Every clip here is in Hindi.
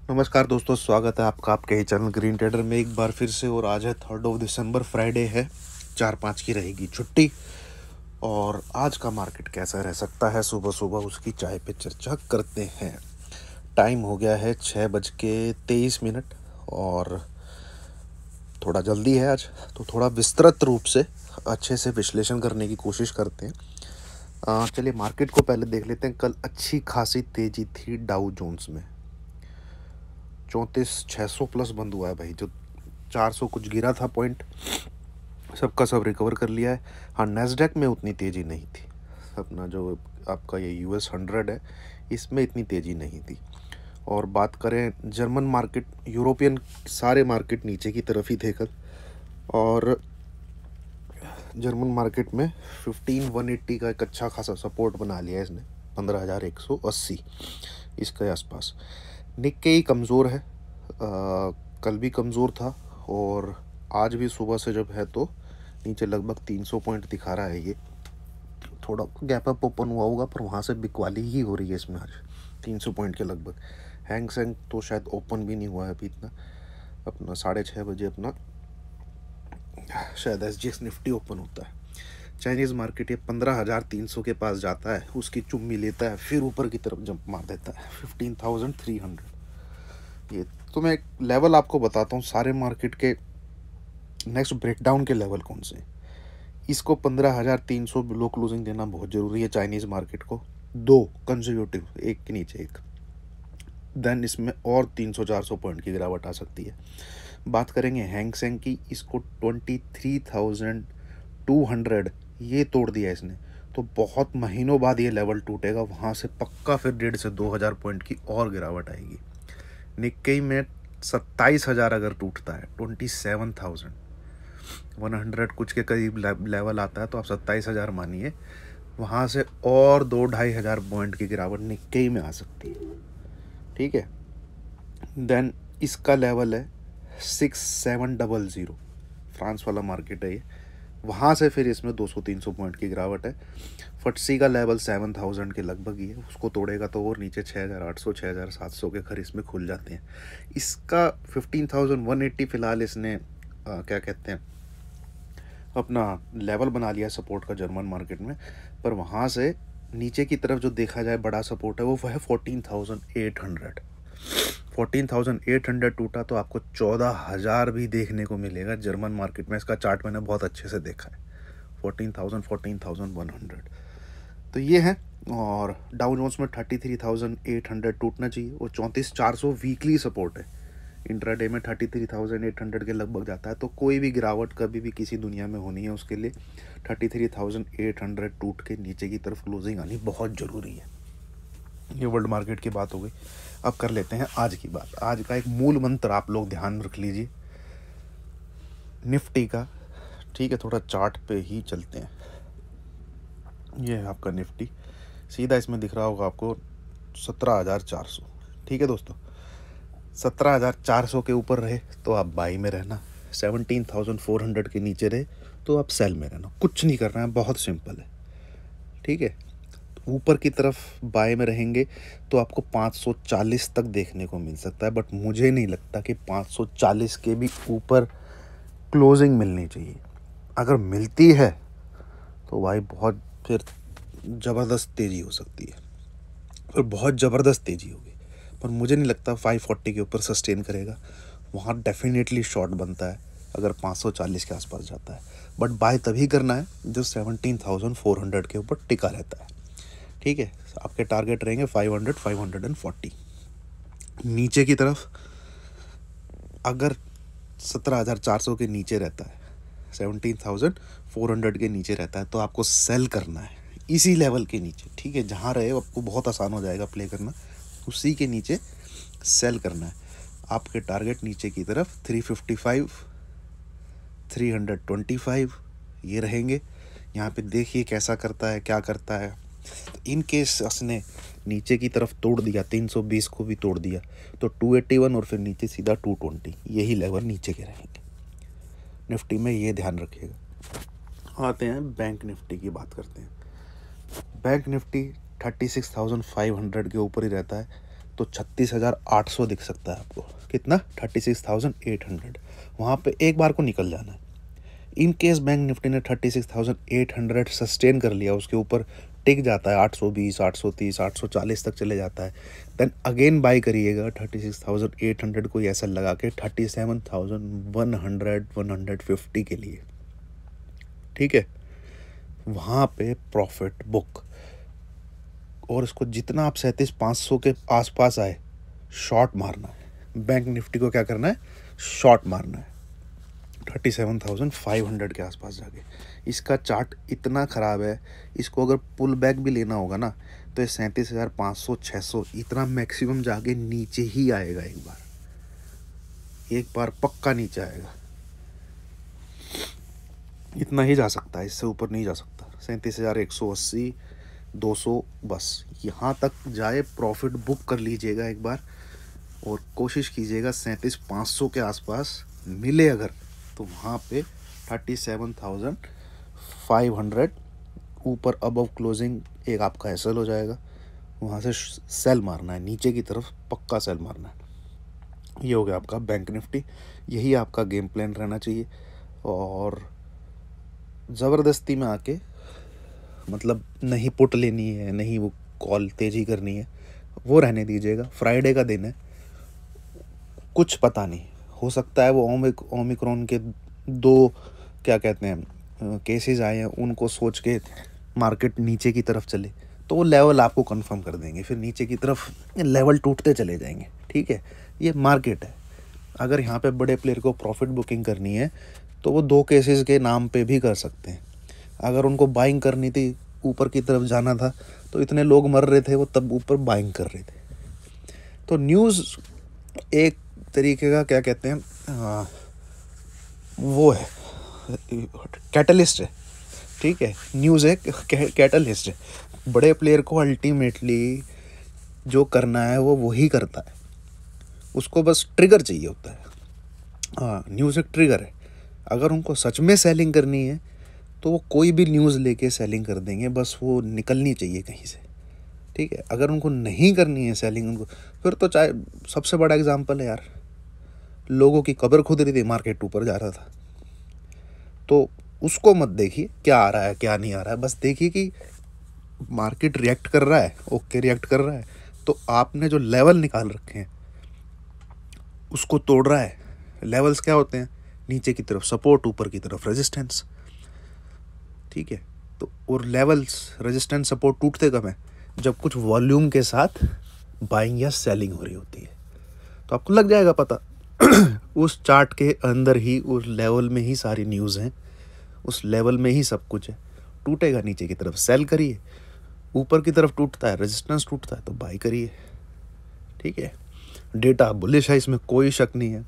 नमस्कार दोस्तों, स्वागत है आपका आपके ही चैनल ग्रीन ट्रेडर में एक बार फिर से। और आज है 3 दिसंबर, फ्राइडे है, 4-5 की रहेगी छुट्टी। और आज का मार्केट कैसा रह सकता है, सुबह सुबह उसकी चाय पे चर्चा करते हैं। टाइम हो गया है 6:23। और थोड़ा जल्दी है आज, तो थोड़ा विस्तृत रूप से अच्छे से विश्लेषण करने की कोशिश करते हैं। चलिए मार्केट को पहले देख लेते हैं। कल अच्छी खासी तेज़ी थी डाउ जोन्स में, 34,600 प्लस बंद हुआ है भाई। जो 400 कुछ गिरा था पॉइंट, सबका सब रिकवर कर लिया है। हाँ, नेस्डैक में उतनी तेज़ी नहीं थी। अपना जो आपका ये US 100 है, इसमें इतनी तेज़ी नहीं थी। और बात करें जर्मन मार्केट, यूरोपियन सारे मार्केट नीचे की तरफ ही थे कल। और जर्मन मार्केट में 15,180 का एक अच्छा खासा सपोर्ट बना लिया है इसने, 15,180 इसके आसपास। निक्केई कमज़ोर है, कल भी कमज़ोर था और आज भी सुबह से जब है तो नीचे लगभग 300 पॉइंट दिखा रहा है। ये थोड़ा गैप अप ओपन हुआ होगा, पर वहाँ से बिकवाली ही हो रही है इसमें आज 300 पॉइंट के लगभग। हैंग सेंग तो शायद ओपन भी नहीं हुआ है अभी इतना। अपना 6:30 बजे अपना शायद SGX निफ्टी ओपन होता है। चाइनीज़ मार्केट ये 15,300 के पास जाता है, उसकी चुम्मी लेता है, फिर ऊपर की तरफ जंप मार देता है 15,300। ये तो मैं एक लेवल आपको बताता हूँ सारे मार्केट के। नेक्स्ट ब्रेकडाउन के लेवल कौन से, इसको 15,300 बिलो क्लोजिंग देना बहुत ज़रूरी है चाइनीज़ मार्केट को। 2 कंसेक्यूटिव, एक के नीचे एक, देन इसमें और 300-400 पॉइंट की गिरावट आ सकती है। बात करेंगे हैंग सेंग की, इसको 23,200 ये तोड़ दिया इसने, तो बहुत महीनों बाद ये लेवल टूटेगा। वहाँ से पक्का फिर 1,500 से 2,000 पॉइंट की और गिरावट आएगी। निक्केई में 27,000 अगर टूटता है, 27,100 कुछ के करीब लेवल आता है, तो आप 27,000 मानिए। वहाँ से और 2-2,500 पॉइंट की गिरावट निक्केई में आ सकती है। ठीक है, देन इसका लेवल है 6,700, फ्रांस वाला मार्केट है ये। वहाँ से फिर इसमें 200-300 पॉइंट की गिरावट है। फटसी का लेवल 7,000 के लगभग ही है, उसको तोड़ेगा तो और नीचे 6,800 6,700 के घर इसमें खुल जाते हैं। इसका 15,180 फिलहाल इसने क्या कहते हैं अपना लेवल बना लिया सपोर्ट का जर्मन मार्केट में। पर वहाँ से नीचे की तरफ जो देखा जाए बड़ा सपोर्ट है वो है 14,800। 14,800 टूटा तो आपको 14,000 भी देखने को मिलेगा जर्मन मार्केट में। इसका चार्ट मैंने बहुत अच्छे से देखा है, 14,100 तो ये है। और डाउ जोन्स में 33,800 टूटना चाहिए और 34,400 वीकली सपोर्ट है। इंट्राडे में 33,800 के लगभग जाता है, तो कोई भी गिरावट कभी भी किसी दुनिया में होनी है उसके लिए 33,800 टूट के नीचे की तरफ क्लोजिंग आनी बहुत ज़रूरी है। ये वर्ल्ड मार्केट की बात हो गई। अब कर लेते हैं आज की बात। आज का एक मूल मंत्र आप लोग ध्यान रख लीजिए निफ्टी का। ठीक है, थोड़ा चार्ट पे ही चलते हैं। ये है आपका निफ्टी, सीधा इसमें दिख रहा होगा आपको 17,400। ठीक है दोस्तों, 17,400 के ऊपर रहे तो आप बाई में रहना, 17,400 के नीचे रहे तो आप सेल में रहना। कुछ नहीं करना है, बहुत सिंपल है। ठीक है, ऊपर की तरफ बाय में रहेंगे तो आपको 540 तक देखने को मिल सकता है, बट मुझे नहीं लगता कि 540 के भी ऊपर क्लोजिंग मिलनी चाहिए। अगर मिलती है तो भाई बहुत फिर ज़बरदस्त तेज़ी हो सकती है, और बहुत ज़बरदस्त तेज़ी होगी। पर मुझे नहीं लगता 540 के ऊपर सस्टेन करेगा। वहाँ डेफिनेटली शॉर्ट बनता है अगर 540 के आसपास जाता है, बट बाय तभी करना है जो 17,400 के ऊपर टिका रहता है। ठीक है, आपके टारगेट रहेंगे 500 540। नीचे की तरफ अगर 17,400 के नीचे रहता है, 17,400 के नीचे रहता है, तो आपको सेल करना है इसी लेवल के नीचे। ठीक है, जहाँ रहे आपको बहुत आसान हो जाएगा प्ले करना, उसी के नीचे सेल करना है। आपके टारगेट नीचे की तरफ 355 325 ये रहेंगे। यहाँ पे देखिए कैसा करता है, क्या करता है। इन केस उसने नीचे की तरफ तोड़ दिया, 320 को भी तोड़ दिया, तो 281 और फिर नीचे सीधा 220, यही लेवल नीचे के रहेंगे निफ्टी में, ये ध्यान रखिएगा। आते हैं बैंक निफ्टी की बात करते हैं। बैंक निफ्टी 36,500 के ऊपर ही रहता है, तो 36,800 दिख सकता है आपको। कितना? 36,800। वहाँ पे एक बार को निकल जाना है। इन केस बैंक निफ्टी ने 36,800 सस्टेन कर लिया, उसके ऊपर टिक जाता है 820, 830, 840 तक चले जाता है, देन अगेन बाई करिएगा 36,800 कोई ऐसा लगा के 37,100, 150 के लिए। ठीक है, वहाँ पे प्रॉफिट बुक। और इसको जितना आप 37,500 के आसपास आए शॉर्ट मारना है। बैंक निफ्टी को क्या करना है? शॉर्ट मारना है 37,500 के आसपास जाके। इसका चार्ट इतना ख़राब है, इसको अगर पुल बैक भी लेना होगा ना तो ये 37,500, 600 इतना मैक्सिमम जाके नीचे ही आएगा। एक बार पक्का नीचे आएगा, इतना ही जा सकता है, इससे ऊपर नहीं जा सकता। 37,180, 200 बस यहाँ तक जाए, प्रॉफिट बुक कर लीजिएगा एक बार और कोशिश कीजिएगा 37,500 के आसपास मिले अगर, तो वहाँ पे 37,500 ऊपर अबव क्लोजिंग एक आपका एसएल हो जाएगा। वहाँ से सेल मारना है नीचे की तरफ, पक्का सेल मारना है। ये हो गया आपका बैंक निफ्टी। यही आपका गेम प्लान रहना चाहिए। और ज़बरदस्ती में आके मतलब नहीं पुट लेनी है, नहीं वो कॉल तेज़ी करनी है, वो रहने दीजिएगा। फ्राइडे का दिन है, कुछ पता नहीं, हो सकता है वो ओमिक्रॉन के 2 क्या कहते हैं केसेस आए हैं, उनको सोच के मार्केट नीचे की तरफ चले तो वो लेवल आपको कंफर्म कर देंगे, फिर नीचे की तरफ लेवल टूटते चले जाएंगे। ठीक है, ये मार्केट है। अगर यहाँ पे बड़े प्लेयर को प्रॉफिट बुकिंग करनी है तो वो 2 केसेस के नाम पे भी कर सकते हैं। अगर उनको बाइंग करनी थी, ऊपर की तरफ जाना था, तो इतने लोग मर रहे थे वो तब ऊपर बाइंग कर रहे थे। तो न्यूज़ एक तरीके का क्या कहते हैं वो है, कैटलिस्ट है। ठीक है, न्यूज़ एक कैटलिस्ट है। बड़े प्लेयर को अल्टीमेटली जो करना है वो वही करता है, उसको बस ट्रिगर चाहिए होता है। हाँ, न्यूज़ एक ट्रिगर है। अगर उनको सच में सेलिंग करनी है तो वो कोई भी न्यूज़ लेके सेलिंग कर देंगे, बस वो निकलनी चाहिए कहीं से। ठीक है, अगर उनको नहीं करनी है सेलिंग, उनको फिर तो चाहे सबसे बड़ा एग्जांपल है यार, लोगों की कब्र खुद रही थी, मार्केट ऊपर जा रहा था, तो उसको मत देखिए क्या आ रहा है क्या नहीं आ रहा है, बस देखिए कि मार्केट रिएक्ट कर रहा है, ओके रिएक्ट कर रहा है, तो आपने जो लेवल निकाल रखे हैं उसको तोड़ रहा है। लेवल्स क्या होते हैं? नीचे की तरफ सपोर्ट, ऊपर की तरफ रेजिस्टेंस। ठीक है, तो और लेवल्स रेजिस्टेंस सपोर्ट टूटते कब हैं? जब कुछ वॉल्यूम के साथ बाइंग या सेलिंग हो रही होती है। तो आपको लग जाएगा पता उस चार्ट के अंदर ही, उस लेवल में ही सारी न्यूज़ हैं, उस लेवल में ही सब कुछ है। टूटेगा नीचे की तरफ सेल करिए, ऊपर की तरफ टूटता है रेजिस्टेंस टूटता है तो बाई करिए। ठीक है, डेटा बुलिश है, इसमें कोई शक नहीं है।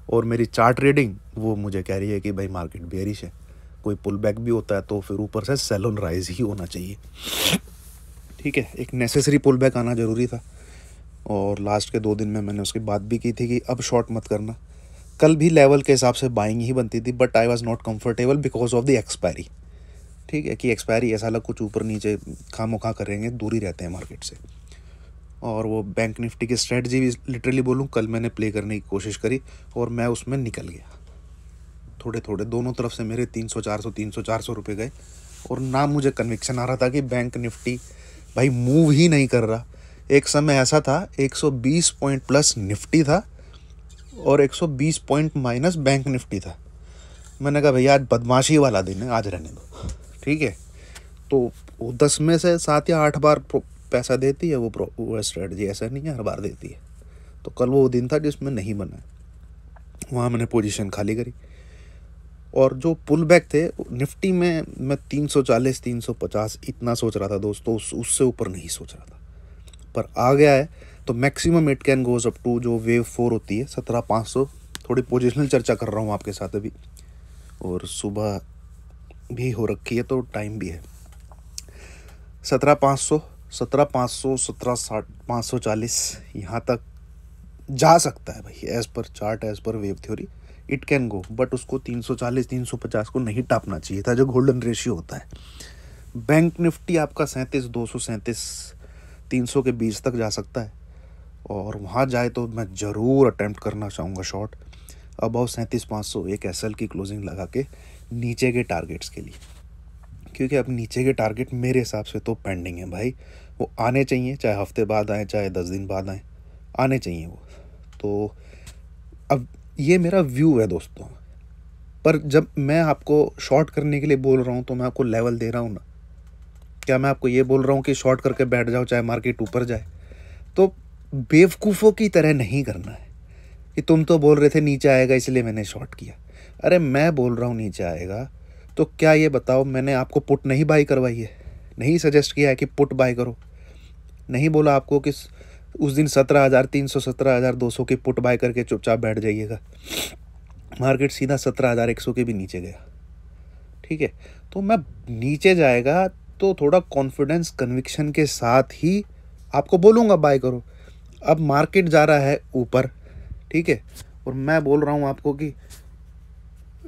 और मेरी चार्ट रीडिंग वो मुझे कह रही है कि भाई मार्केट बेयरिश है, कोई पुल बैक भी होता है तो फिर ऊपर से सेल ऑन राइज ही होना चाहिए। ठीक है, एक नेसेसरी पुल बैक आना ज़रूरी था और लास्ट के 2 दिन में मैंने उसकी बात भी की थी कि अब शॉर्ट मत करना। कल भी लेवल के हिसाब से बाइंग ही बनती थी, but I was not comfortable because of the expiry. ठीक है, कि एक्सपायरी ऐसा लग कुछ ऊपर नीचे खामोखा करेंगे, दूरी रहते हैं मार्केट से। और वो बैंक निफ्टी की स्ट्रेटजी भी लिटरली बोलूँ, कल मैंने प्ले करने की कोशिश करी और मैं उसमें निकल गया। थोड़े थोड़े दोनों तरफ से मेरे 300-400 रुपये गए और ना मुझे कन्विक्शन आ रहा था कि बैंक निफ्टी भाई मूव ही नहीं कर रहा। एक समय ऐसा था 120 पॉइंट प्लस निफ्टी था और 120 पॉइंट माइनस बैंक निफ्टी था। मैंने कहा भैया आज बदमाशी वाला दिन है, आज रहने दो। ठीक है, तो वो 10 में से 7 या 8 बार पैसा देती है वो स्ट्रेटजी, ऐसा नहीं है हर बार देती है। तो कल वो दिन था जिसमें नहीं बना, वहाँ मैंने पोजीशन खाली करी। और जो पुल बैक थे निफ्टी में, मैं 340 350 इतना सोच रहा था दोस्तों, उससे ऊपर नहीं सोच रहा था, पर आ गया है। तो maximum it can goes up to जो वेव 4 होती है 17,500। थोड़ी पोजिशनल चर्चा कर रहा हूँ आपके साथ अभी, और सुबह भी हो रखी है तो टाइम भी है। 17,500, 17,540 यहाँ तक जा सकता है भाई, as per chart, as per wave theory it can go, but उसको 340 350 को नहीं टापना चाहिए था, जो गोल्डन रेशियो होता है। बैंक निफ्टी आपका 37,237 300 के बीच तक जा सकता है, और वहाँ जाए तो मैं ज़रूर अटेम्प्ट करना चाहूँगा शॉर्ट अबाउ 37,500 एक एसएल की क्लोजिंग लगा के नीचे के टारगेट्स के लिए, क्योंकि अब नीचे के टारगेट मेरे हिसाब से तो पेंडिंग है भाई, वो आने चाहिए, चाहे हफ्ते बाद आए चाहे 10 दिन बाद आए, आने चाहिए वो। तो अब ये मेरा व्यू है दोस्तों, पर जब मैं आपको शॉर्ट करने के लिए बोल रहा हूँ तो मैं आपको लेवल दे रहा हूँ ना। क्या मैं आपको ये बोल रहा हूँ कि शॉर्ट करके बैठ जाओ चाहे मार्केट ऊपर जाए? तो बेवकूफ़ों की तरह नहीं करना है कि तुम तो बोल रहे थे नीचे आएगा इसलिए मैंने शॉर्ट किया। अरे मैं बोल रहा हूँ नीचे आएगा, तो क्या ये बताओ मैंने आपको पुट नहीं बाई करवाई है? नहीं सजेस्ट किया है कि पुट बाई करो? नहीं बोला आपको कि उस दिन 17,300 17,200 की पुट बाय करके चुपचाप बैठ जाइएगा? मार्केट सीधा 17,100 के भी नीचे गया। ठीक है, तो मैं नीचे जाएगा तो थोड़ा कॉन्फिडेंस कन्विक्शन के साथ ही आपको बोलूँगा बाय करो। अब मार्केट जा रहा है ऊपर, ठीक है, और मैं बोल रहा हूँ आपको कि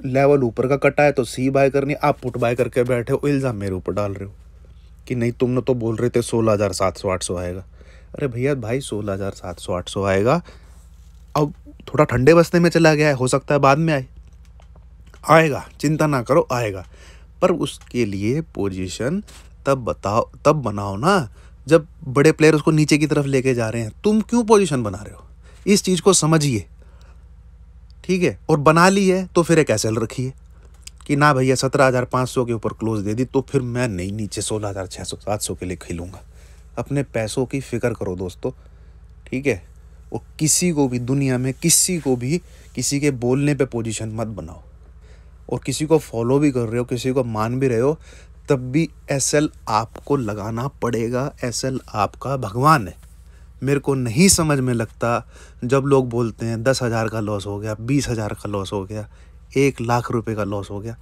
लेवल ऊपर का कटा है तो सी बाय करनी, आप पुट बाय करके बैठे हो, इल्ज़ाम मेरे ऊपर डाल रहे हो कि नहीं तुमने तो बोल रहे थे 16,700-800 आएगा। अरे भैया भाई 16,700-800 आएगा, अब थोड़ा ठंडे बस्ते में चला गया है, हो सकता है बाद में आएगा, चिंता ना करो आएगा, पर उसके लिए पोजीशन तब बनाओ ना जब बड़े प्लेयर उसको नीचे की तरफ लेके जा रहे हैं। तुम क्यों पोजीशन बना रहे हो? इस चीज़ को समझिए, ठीक है, और बना ली है तो फिर एक एसएल रखिए कि ना भैया 17,500 के ऊपर क्लोज दे दी तो फिर मैं नहीं नीचे 16,600-700 के लिए खेलूँगा। अपने पैसों की फिक्र करो दोस्तों, ठीक है, और किसी को भी दुनिया में किसी के बोलने पे पोजीशन मत बनाओ। और किसी को फॉलो भी कर रहे हो, किसी को मान भी रहे हो, तब भी एसएल आपको लगाना पड़ेगा। एसएल आपका भगवान है। मेरे को नहीं समझ में लगता जब लोग बोलते हैं 10,000 का लॉस हो गया, 20,000 का लॉस हो गया, 1,00,000 रुपए का लॉस हो गया।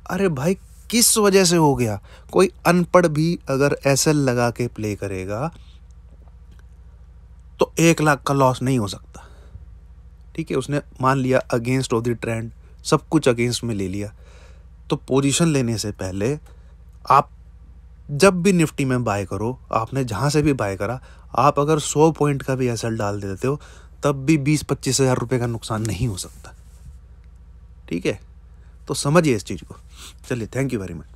अरे भाई किस वजह से हो गया? कोई अनपढ़ भी अगर एसएल लगा के प्ले करेगा तो 1,00,000 का लॉस नहीं हो सकता। ठीक है, उसने मान लिया अगेंस्ट ऑफ द ट्रेंड, सब कुछ अगेंस्ट में ले लिया। तो पोजीशन लेने से पहले आप जब भी निफ्टी में बाय करो, आपने जहाँ से भी बाय करा, आप अगर 100 पॉइंट का भी एसएल डाल देते हो तब भी 20-25 हज़ार रुपये का नुकसान नहीं हो सकता। ठीक है, तो समझिए इस चीज़ को। चलिए, थैंक यू वेरी मच।